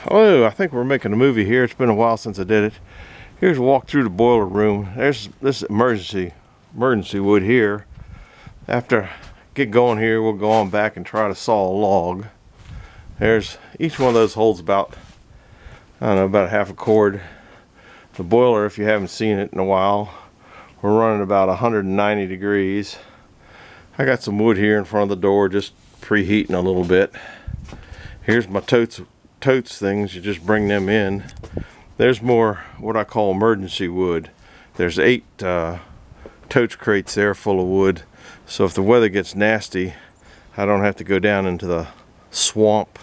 Oh, I think we're making a movie here. It's been a while since I did it. Here's a walk through the boiler room. There's this emergency wood here. After I get going here, we'll go on back and try to saw a log. There's each one of those holds about, I don't know, about half a cord. The boiler, if you haven't seen it in a while, we're running about 190 degrees. I got some wood here in front of the door, just preheating a little bit. Here's my totes things. You just bring them in. There's more what I call emergency wood. There's 8 totes crates there full of wood, so if the weather gets nasty, I don't have to go down into the swamp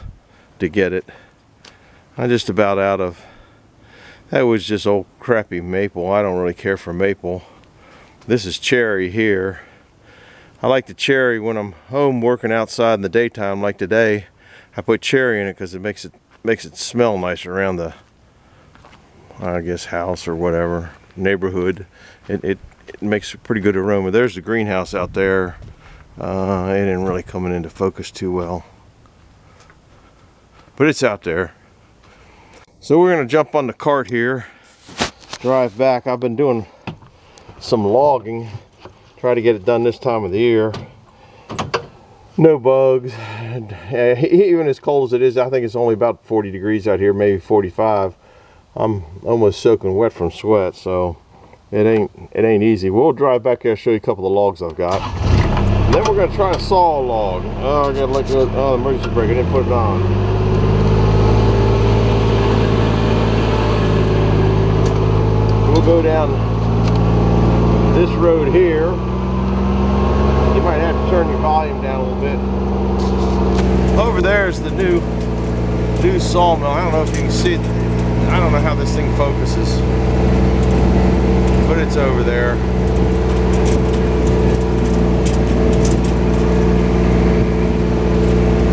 to get it. I'm just about out of, that was just old crappy maple. I don't really care for maple. This is cherry here. I like the cherry when I'm home working outside in the daytime like today. I put cherry in it because it makes it smell nice around the, I guess, house or whatever, neighborhood. It makes a pretty good aroma. There's the greenhouse out there. It ain't really coming into focus too well, but it's out there. So we're gonna jump on the cart here, drive back. I've been doing some logging, try to get it done this time of the year. No bugs, and even as cold as it is, I think it's only about 40 degrees out here, maybe 45. I'm almost soaking wet from sweat, so it ain't easy. We'll drive back there, show you a couple of logs I've got, and then we're gonna try to saw a log. Oh, I gotta look at the emergency brake. I didn't put it on. We'll go down this road here. You might have to turn your volume down a little bit. Over there is the new sawmill. I don't know if you can see it. I don't know how this thing focuses, but it's over there.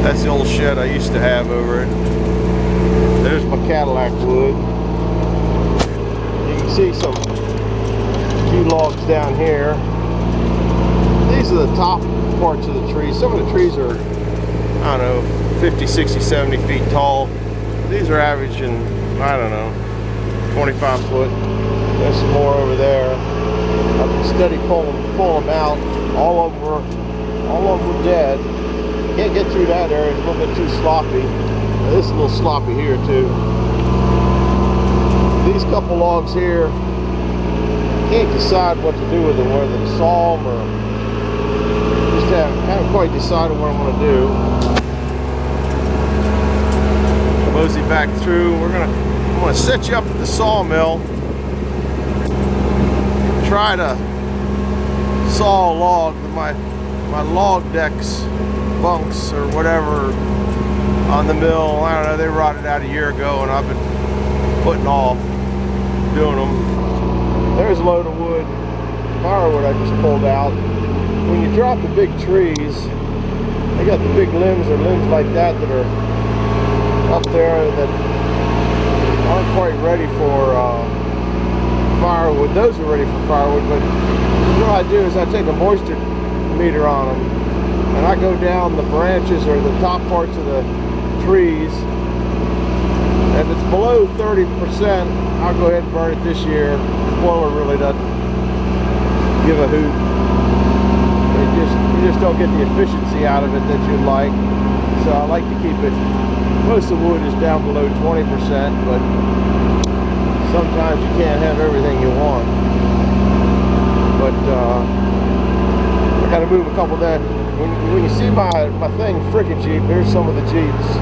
That's the old shed I used to have over it. There's my Cadillac wood. You can see some few logs down here. These are the top parts of the trees. Some of the trees are, I don't know, 50, 60, 70 feet tall. These are averaging, I don't know, 25 foot. There's some more over there. I've been steady pulling them out. All of them were dead. Can't get through that area. It's a little bit too sloppy. This is a little sloppy here too. These couple logs here, can't decide what to do with them, whether to saw them or just haven't quite decided what I'm going to do. Mosey back through. I'm gonna set you up at the sawmill. Try to saw a log. My log decks, bunks or whatever on the mill, I don't know, they rotted out a year ago, and I've been putting off doing them. There's a load of wood, firewood I just pulled out. When you drop the big trees, they got the big limbs or limbs like that are up there that aren't quite ready for firewood. Those are ready for firewood, but what I do is I take a moisture meter on them and I go down the branches or the top parts of the trees. If it's below 30%, I'll go ahead and burn it this year. The blower really doesn't give a hoot. You just don't get the efficiency out of it that you'd like. So I like to keep it. Most of the wood is down below 20%, but sometimes you can't have everything you want. But I got to move a couple of that. When you see my thing, frickin' Jeep, there's some of the Jeeps.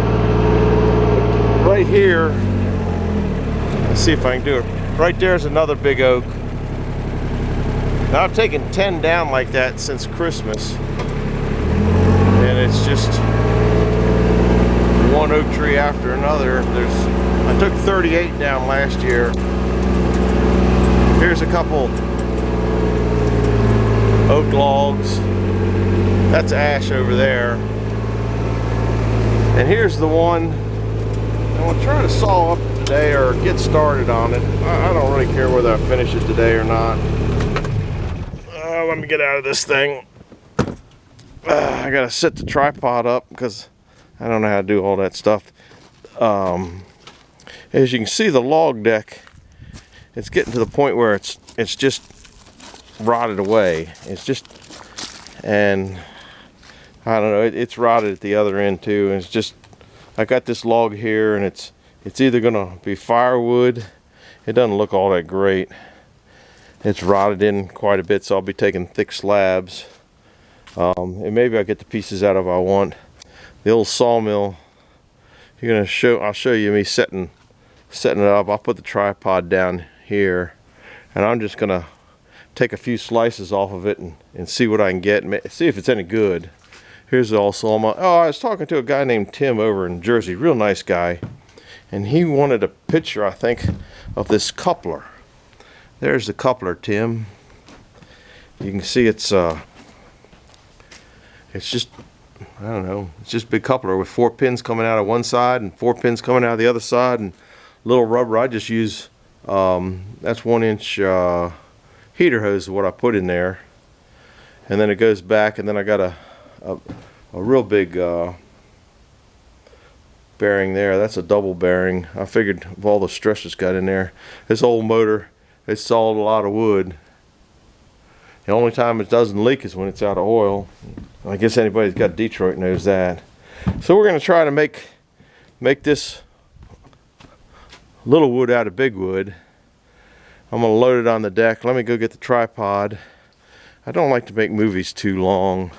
Right here, let's see if I can do it. Right there's another big oak. Now I've taken 10 down like that since Christmas, and it's just one oak tree after another. I took 38 down last year. Here's a couple oak logs. That's ash over there. And here's the one. I'm gonna try to saw up today or get started on it. I don't really care whether I finish it today or not. Let me get out of this thing. I gotta set the tripod up because I don't know how to do all that stuff. As you can see, the log deck, it's getting to the point where it's just rotted away. It's just, and I don't know, it's rotted at the other end too. And it's just, I got this log here, and it's either gonna be firewood. It doesn't look all that great. It's rotted in quite a bit, so I'll be taking thick slabs. And maybe I'll get the pieces out if I want. The old sawmill, I'll show you me setting it up. I'll put the tripod down here, and I'm just gonna take a few slices off of it and see what I can get, and see if it's any good. Here's the old sawmill. Oh, I was talking to a guy named Tim over in Jersey, real nice guy, and he wanted a picture, I think, of this coupler. There's the coupler, Tim. You can see it's just, I don't know, it's just a big coupler with 4 pins coming out of one side and 4 pins coming out of the other side, and little rubber. I just use that's 1-inch heater hose is what I put in there, and then it goes back, and then I got a real big bearing there. That's a double bearing. I figured with all the stress it's got in there, this old motor, it's sawed a lot of wood. The only time it doesn't leak is when it's out of oil. I guess anybody who's got Detroit knows that. So we're going to try to make this little wood out of big wood. I'm going to load it on the deck. Let me go get the tripod. I don't like to make movies too long,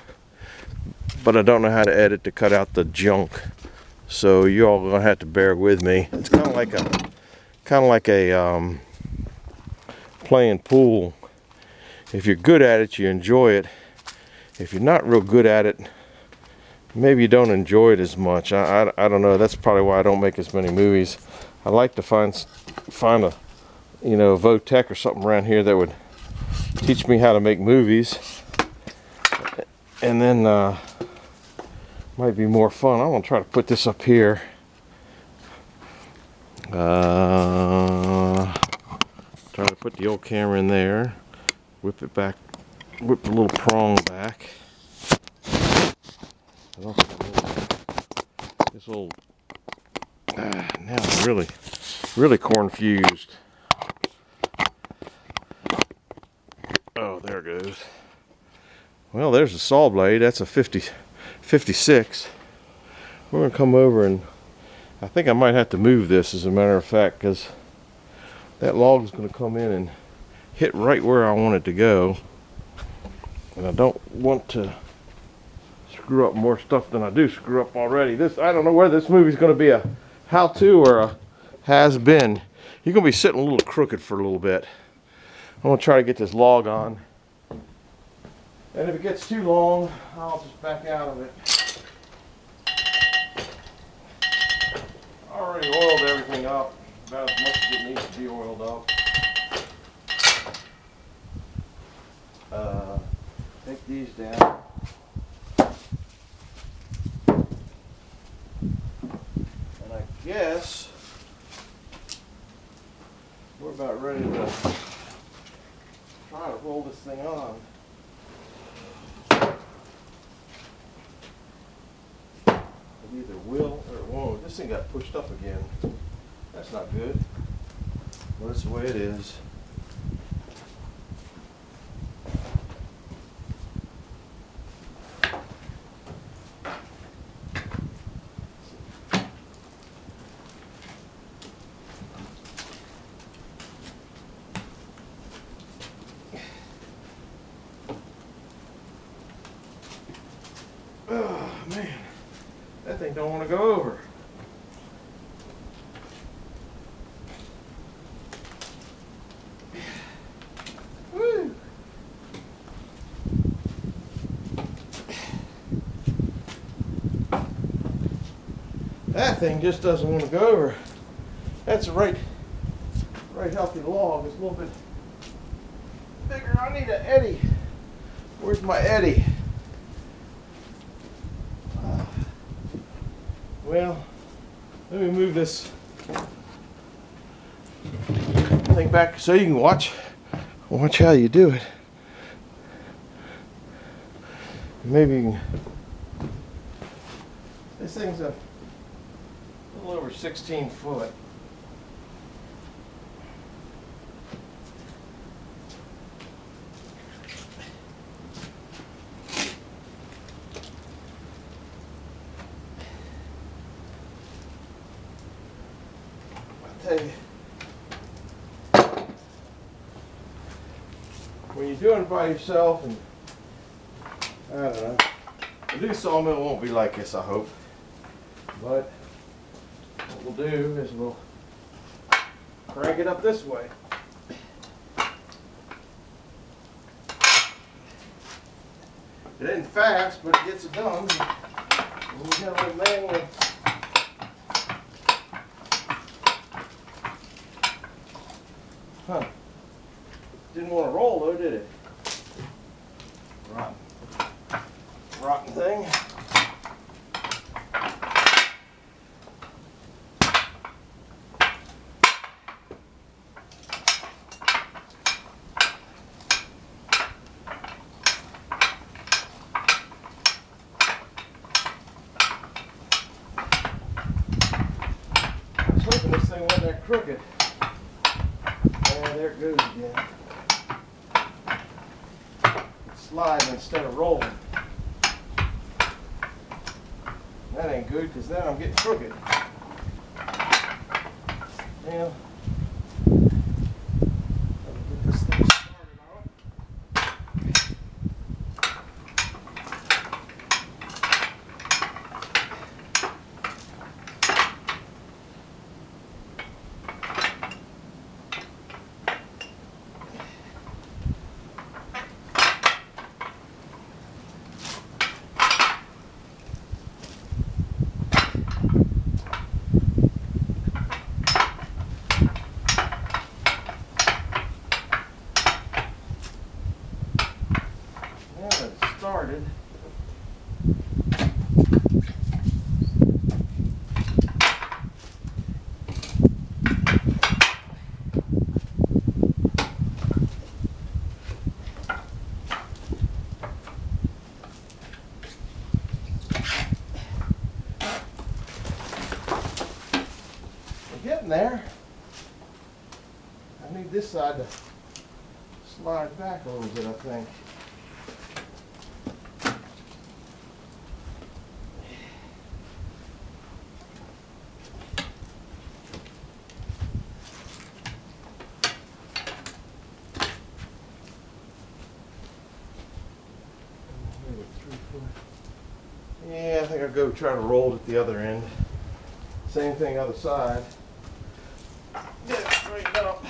but I don't know how to edit to cut out the junk. So you all gonna have to bear with me. It's kind of like a playing pool. If you're good at it, you enjoy it. If you're not real good at it, maybe you don't enjoy it as much. I don't know. That's probably why I don't make as many movies. I like to find a, you know, Votech or something around here that would teach me how to make movies, and then might be more fun. I'm gonna try to put this up here. Try to put the old camera in there. Whip it back. Whip the little prong back. This old. Now I'm really confused. Oh, there it goes. Well, there's a saw blade. That's a 56. We're gonna come over, and I think I might have to move this, as a matter of fact, because that log is gonna come in and hit right where I want it to go, and I don't want to screw up more stuff than I do screw up already. I don't know whether this movie's gonna be a how-to or a has-been. You're gonna be sitting a little crooked for a little bit. I'm gonna try to get this log on. And if it gets too long, I'll just back out of it. I already oiled everything up, about as much as it needs to be oiled up. Take these down. And I guess we're about ready to try to roll this thing on. It either will or it won't. This thing got pushed up again. That's not good. But that's the way it is. Oh man, that thing don't want to go over. Woo. That thing just doesn't want to go over. That's a right healthy log. It's a little bit bigger. I need an Eddy. Where's my Eddy? Well, let me move this thing back so you can watch how you do it. Maybe you can, this thing's a little over 16 foot. tell you, when you're doing it by yourself, and I don't know, the new sawmill won't be like this, I hope. But what we'll do is we'll crank it up this way. It ain't fast, but it gets it done. And you got a little manual. Huh. Didn't want to roll though, did it? Rotten thing. I was hoping this thing wasn't that crooked. And there it goes again. It's sliding instead of rolling. That ain't good because then I'm getting crooked. Well, get this thing started on. Started. We're getting there. I need this side to slide back a little bit, I think. Yeah, I think I'll go try to roll it at the other end. Same thing other side. Get it straightened up.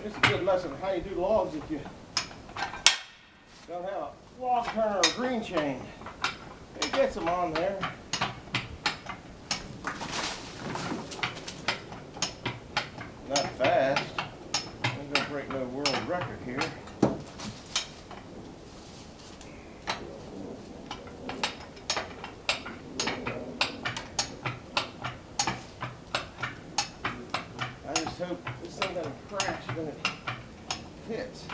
It's a good lesson how you do logs if you don't have a log turner or green chain. It gets them on there. Not fast. Ain't gonna break no world record here. I just hope this thing doesn't crash when it hits.